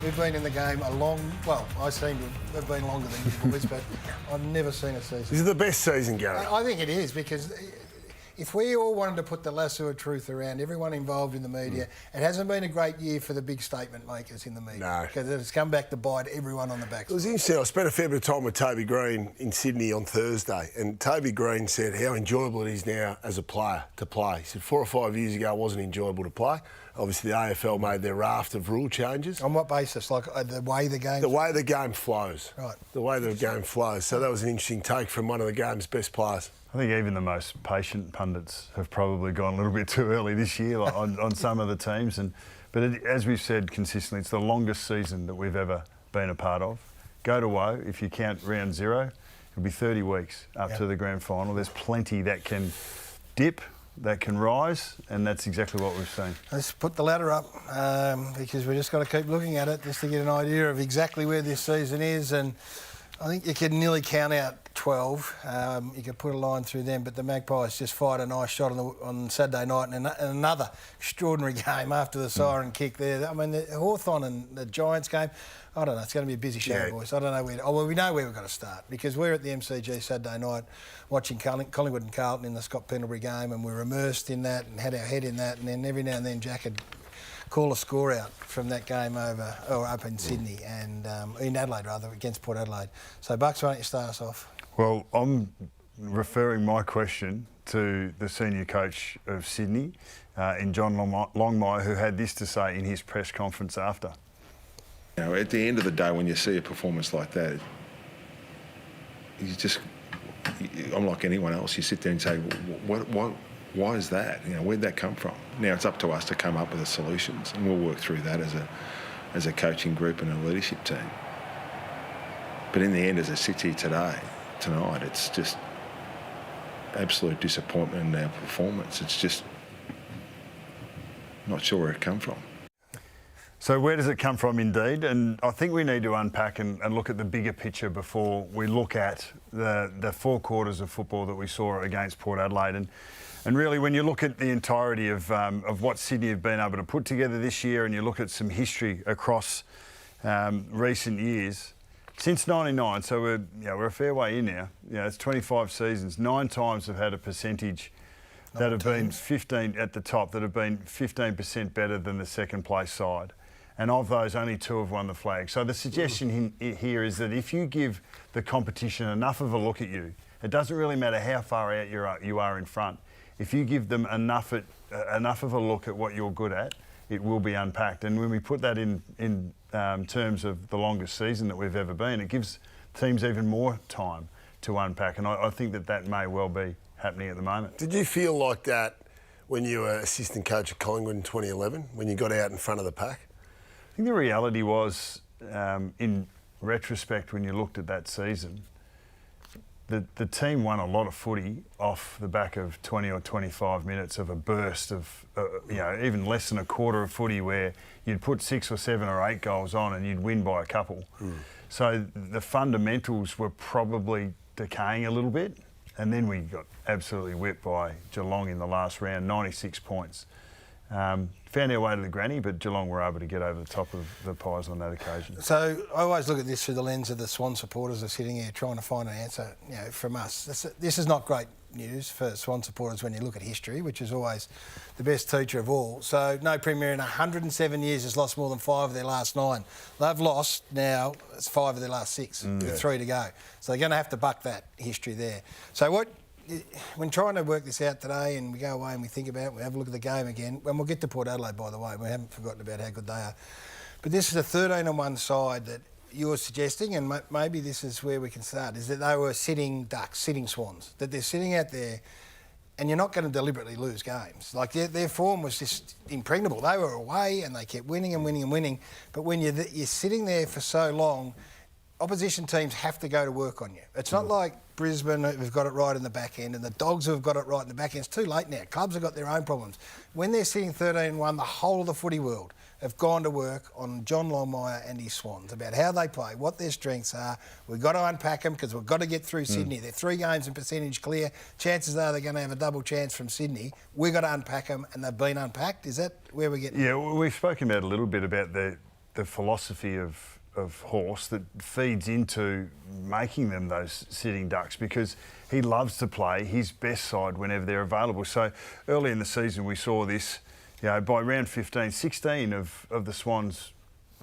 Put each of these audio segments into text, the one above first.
We've been in the game I seem to have been longer than you boys, but I've never seen a season. This is the best season, Gary. I think it is, because if we all wanted to put the lasso of truth around everyone involved in the media, it hasn't been a great year for the big statement makers in the media. No. Because it's come back to bite everyone on the back. It was interesting. I spent a fair bit of time with Toby Green in Sydney on Thursday, and Toby Green said how enjoyable it is now as a player to play. He said 4 or 5 years ago it wasn't enjoyable to play. Obviously, the AFL made their raft of rule changes. On what basis? Like the way the game... The way the game flows. Right. The way the game flows. So that was an interesting take from one of the game's best players. I think even the most patient pundits have probably gone a little bit too early this year on some of the teams. But as we've said consistently, it's the longest season that we've ever been a part of. Go to woe, if you count round 0, it'll be 30 weeks up to the grand final. There's plenty that can dip, that can rise, and that's exactly what we've seen. Let's put the ladder up, because we've just got to keep looking at it just to get an idea of exactly where this season is. And I think you can nearly count out 12. You could put a line through them, but the Magpies just fired a nice shot on Saturday night, and another extraordinary game after the siren kick there. I mean, the Hawthorn and the Giants game, I don't know, it's going to be a busy show, boys. I don't know where... we know where we've got to start, because we're at the MCG Saturday night watching Collingwood and Carlton in the Scott Pendlebury game, and we're immersed in that and had our head in that, and then every now and then Jack would call a score out from that game up in Sydney, and in Adelaide rather, against Port Adelaide. So Bucks, why don't you start us off? Well, I'm referring my question to the senior coach of Sydney, in John Longmire, who had this to say in his press conference after. You know, at the end of the day, when you see a performance like that, I'm like anyone else. You sit there and say, why is that? You know, where'd that come from? Now it's up to us to come up with the solutions, and we'll work through that as a coaching group and a leadership team. But in the end, as it sits here tonight, it's just absolute disappointment in our performance. It's just not sure where it come from. So where does it come from, indeed? And I think we need to unpack and look at the bigger picture before we look at the 4 quarters of football that we saw against Port Adelaide. And really, when you look at the entirety of what Sydney have been able to put together this year, and you look at some history across recent years, since '99, so we're a fair way in now. It's 25 seasons. 9 times have had a percentage that have been 15 at the top, that have been 15% better than the second place side. And of those, only 2 have won the flag. So the suggestion here is that if you give the competition enough of a look at you, it doesn't really matter how far out you are in front. If you give them enough of a look at what you're good at, it will be unpacked. And when we put that in terms of the longest season that we've ever been, it gives teams even more time to unpack. And I think that may well be happening at the moment. Did you feel like that when you were assistant coach at Collingwood in 2011, when you got out in front of the pack? I think the reality was, in retrospect, when you looked at that season, the team won a lot of footy off the back of 20 or 25 minutes of a burst of, even less than a quarter of footy where you'd put 6 or 7 or 8 goals on and you'd win by a couple. So the fundamentals were probably decaying a little bit, and then we got absolutely whipped by Geelong in the last round, 96 points. Found our way to the granny, but Geelong were able to get over the top of the Pies on that occasion. So I always look at this through the lens of the Swan supporters who are sitting here trying to find an answer, from us. This is not great news for Swan supporters when you look at history, which is always the best teacher of all. So no Premier in 107 years has lost more than 5 of their last 9. They've lost now, it's 5 of their last 6, with 3 to go. So they're going to have to buck that history there. So when trying to work this out today, and we go away and we think about it, we have a look at the game again, and we'll get to Port Adelaide, by the way, we haven't forgotten about how good they are. But this is a 13-on-1 side that you're suggesting, and maybe this is where we can start, is that they were sitting ducks, sitting swans, that they're sitting out there, and you're not going to deliberately lose games. Like, their form was just impregnable. They were away, and they kept winning and winning and winning. But when you're sitting there for so long, opposition teams have to go to work on you. It's not like Brisbane who've got it right in the back end and the Dogs who've got it right in the back end. It's too late now. Clubs have got their own problems. When they're sitting 13-1, the whole of the footy world have gone to work on John Longmire and his Swans about how they play, what their strengths are. We've got to unpack them because we've got to get through Sydney. They're 3 games in percentage clear. Chances are they're going to have a double chance from Sydney. We've got to unpack them, and they've been unpacked. Is that where we're getting? Yeah, we've spoken about a little bit about the philosophy of Horse that feeds into making them those sitting ducks, because he loves to play his best side whenever they're available. So early in the season we saw this, by round 15, 16 of the Swans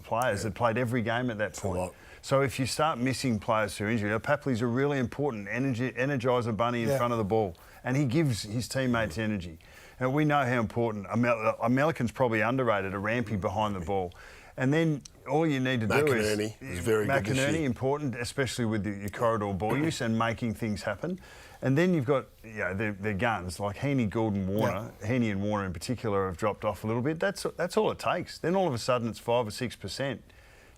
players had played every game at that point. So if you start missing players through injury, Papley's a really important energiser bunny in front of the ball, and he gives his teammates energy. And we know how important a Melican's probably underrated, a Rampy behind the ball. And then all you need to do is very good this McInerney, year. important, especially with your corridor ball use and making things happen. And then you've got their guns like Heaney, Gould, Warner. Heaney and Warner in particular have dropped off a little bit. That's all it takes. Then all of a sudden it's 5 or 6%.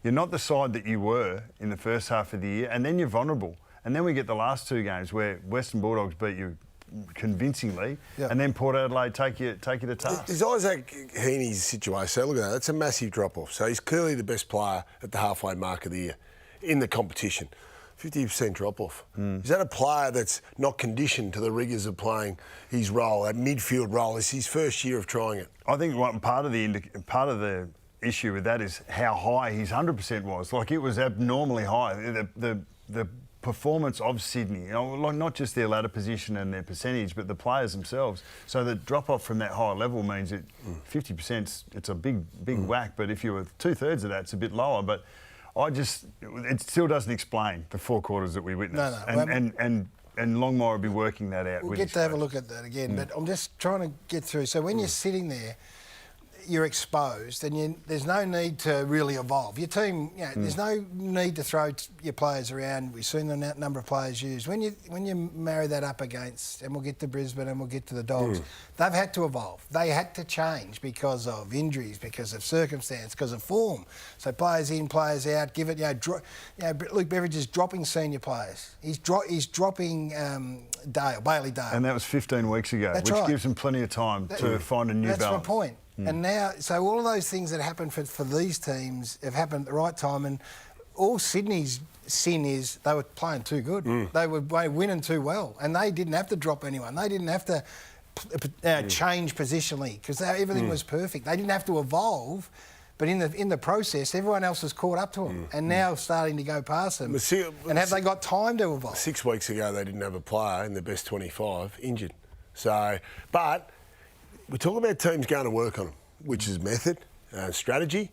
You're not the side that you were in the first half of the year, and then you're vulnerable. And then we get the last two games where Western Bulldogs beat you convincingly, and then Port Adelaide take you to task. Is Isaac Heaney's situation? So look at that. That's a massive drop-off. So he's clearly the best player at the halfway mark of the year in the competition. 50% drop-off. Is that a player that's not conditioned to the rigours of playing his role, that midfield role? It's his first year of trying it. I think part of the issue with that is how high his 100% was. Like, it was abnormally high. The performance of Sydney, like not just their ladder position and their percentage, but the players themselves. So the drop-off from that high level means that 50%, it's a big whack, but if you were 2/3 of that, it's a bit lower. But it still doesn't explain the 4 quarters that we witnessed. No. And Longmire will be working that out. We'll with get his to have a coach. look at that again, but I'm just trying to get through. So when you're sitting there, you're exposed, and there's no need to really evolve. Your team, there's no need to throw your players around. We've seen the number of players used. When you marry that up against, and we'll get to Brisbane and we'll get to the Dogs, they've had to evolve. They had to change because of injuries, because of circumstance, because of form. So players in, players out. Give it, Luke Beveridge is dropping senior players. He's dropping Bailey Dale, and that was 15 weeks ago, which gives them plenty of time to find a new balance. That's my point. And now, so all of those things that happened for these teams have happened at the right time, and all Sydney's sin is they were playing too good. They were winning too well, and they didn't have to drop anyone. They didn't have to change positionally because everything was perfect. They didn't have to evolve, but in the process, everyone else has caught up to them, and now starting to go past them. And have they got time to evolve? 6 weeks ago, they didn't have a player in the best 25 injured. So, but we talk about teams going to work on them, which is method, strategy.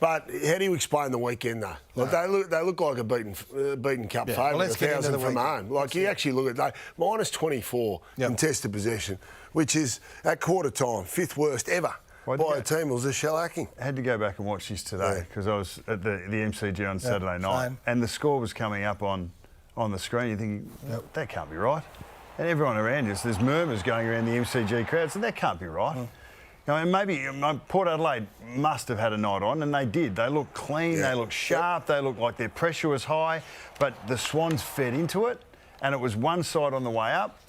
But how do you explain the weekend, though? Like they look like a beaten cup favourite, 1,000 from home. Like, you actually look at minus 24 contested possession, which is at quarter time, 5th worst ever by a team. It was a shellacking. I had to go back and watch this today because I was at the MCG on Saturday night, and the score was coming up on the screen. You're thinking, that can't be right. And everyone around us, there's murmurs going around the MCG crowd, so that can't be right. And maybe Port Adelaide must have had a night on, and they did. They looked clean, they looked sharp, they looked like their pressure was high, but the Swans fed into it, and it was one side on the way up,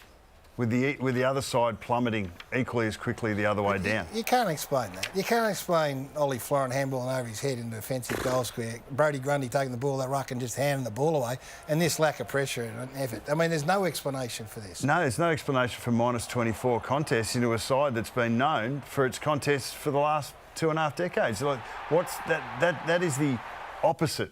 with the other side plummeting equally as quickly the other way down. You can't explain that. You can't explain Ollie Florent handballing over his head in the offensive goal square, Brodie Grundy taking the ball that ruck and just handing the ball away, and this lack of pressure and effort. I mean, there's no explanation for this. No, there's no explanation for minus 24 contests into a side that's been known for its contests for the last 2.5 decades. Like, what's that? That is the opposite,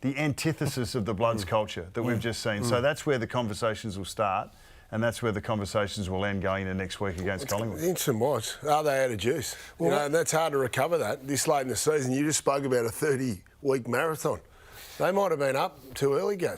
the antithesis of the Bloods culture that we've just seen. So that's where the conversations will start. And that's where the conversations will end going into next week against Collingwood. Interesting watch. Are they out of juice? Well, and that's hard to recover that this late in the season. You just spoke about a 30-week marathon. They might have been up too early, Gaz.